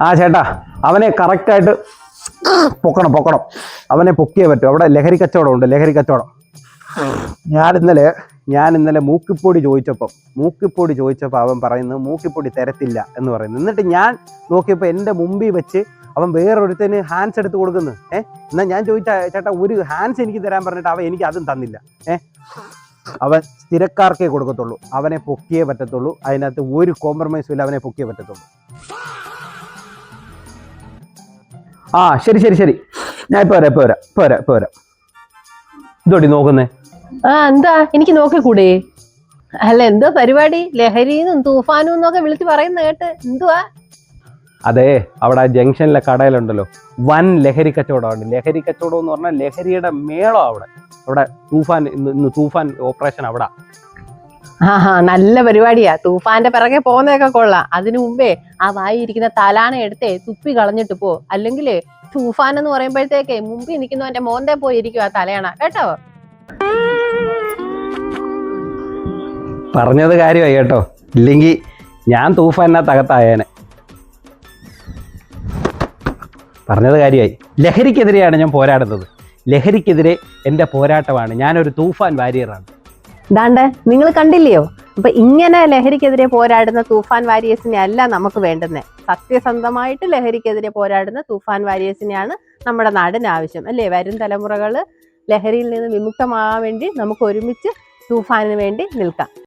ആ ചേട്ടാ, അവനെ കറക്റ്റായിട്ട് പൊക്കണം. അവനെ പൊക്കിയേ പറ്റും. അവിടെ ലഹരി കച്ചവടം ഉണ്ട്, ലഹരി കച്ചവടം. ഞാൻ ഇന്നലെ മൂക്കിപ്പൊടി ചോദിച്ചപ്പോൾ അവൻ പറയുന്നത് മൂക്കിപ്പൊടി തരത്തില്ല എന്ന് പറയുന്നു. എന്നിട്ട് ഞാൻ നോക്കിയപ്പോൾ എൻ്റെ മുമ്പിൽ വെച്ച് അവൻ വേറൊരുത്തന് ഹാൻഡ്സ് എടുത്ത് കൊടുക്കുന്നു. എന്നാൽ ഞാൻ ചോദിച്ച ചേട്ടാ ഒരു ഹാൻഡ്സ് എനിക്ക് തരാൻ പറഞ്ഞിട്ട് അവൻ എനിക്ക് അതും തന്നില്ല. അവൻ സ്ഥിരക്കാർക്കേ കൊടുക്കത്തുള്ളൂ, അവനെ പൊക്കിയേ പറ്റത്തുള്ളൂ. അതിനകത്ത് ഒരു കോംപ്രമൈസും ഇല്ല, അവനെ പൊക്കിയേ പറ്റത്തുള്ളൂ. ആ ശരി, ഞാൻ ഇപ്പൊ വരാം. ഇതോടി നോക്കുന്നേ. എന്താ എനിക്ക് നോക്കിക്കൂടെ? അല്ല എന്തോ പരിപാടി? ലഹരിന്നും തൂഫാനും എന്നൊക്കെ വിളിച്ച് പറയുന്ന കേട്ട്. എന്തുവാ? അതെ, അവിടെ ജംഗ്ഷനിലെ കടയിലുണ്ടല്ലോ വൻ ലഹരി കച്ചവടമാണ്. ലഹരി കച്ചവടം എന്ന് പറഞ്ഞാൽ ലഹരിയുടെ മേളം അവിടെ ഇന്ന് തൂഫാൻ ഓപ്പറേഷൻ അവിടെ. നല്ല പരിപാടിയാ. തൂഫാന്റെ പിറകെ പോകുന്നതൊക്കെ കൊള്ളാം. അതിനു മുമ്പേ ആ വായിരിക്കുന്ന തലാണ എടുത്തേ തുപ്പി കളഞ്ഞിട്ട് പോ. അല്ലെങ്കിൽ തൂഫാൻ എന്ന് പറയുമ്പോഴത്തേക്ക് മുമ്പിൽ നിൽക്കുന്നവന്റെ മോന്തേ പോയി ഇരിക്കും ആ തലയണ കേട്ടോ. പറഞ്ഞത് കാര്യമായി കേട്ടോ, ഇല്ലെങ്കിൽ ഞാൻ തൂഫാനകത്തകത്തായേനെ. പറഞ്ഞത് കാര്യമായി. ലഹരിക്കെതിരെയാണ് ഞാൻ പോരാടുന്നത്. ലഹരിക്കെതിരെ എൻ്റെ പോരാട്ടമാണ്. ഞാനൊരു തൂഫാൻ വാരിയറാണ്. ദാണ്ടെ നിങ്ങൾ കണ്ടില്ലയോ? അപ്പൊ ഇങ്ങനെ ലഹരിക്കെതിരെ പോരാടുന്ന തൂഫാൻ വാരിയേഴ്സിനെ അല്ല നമുക്ക് വേണ്ടുന്നത്. സത്യസന്ധമായിട്ട് ലഹരിക്കെതിരെ പോരാടുന്ന തൂഫാൻ വാരിയേഴ്സിനെയാണ് നമ്മുടെ നാടിന് ആവശ്യം, അല്ലേ? വരും തലമുറകൾ ലഹരിയിൽ നിന്ന് വിമുക്തമാകാൻ വേണ്ടി നമുക്ക് ഒരുമിച്ച് തൂഫാനിന് വേണ്ടി നിൽക്കാം.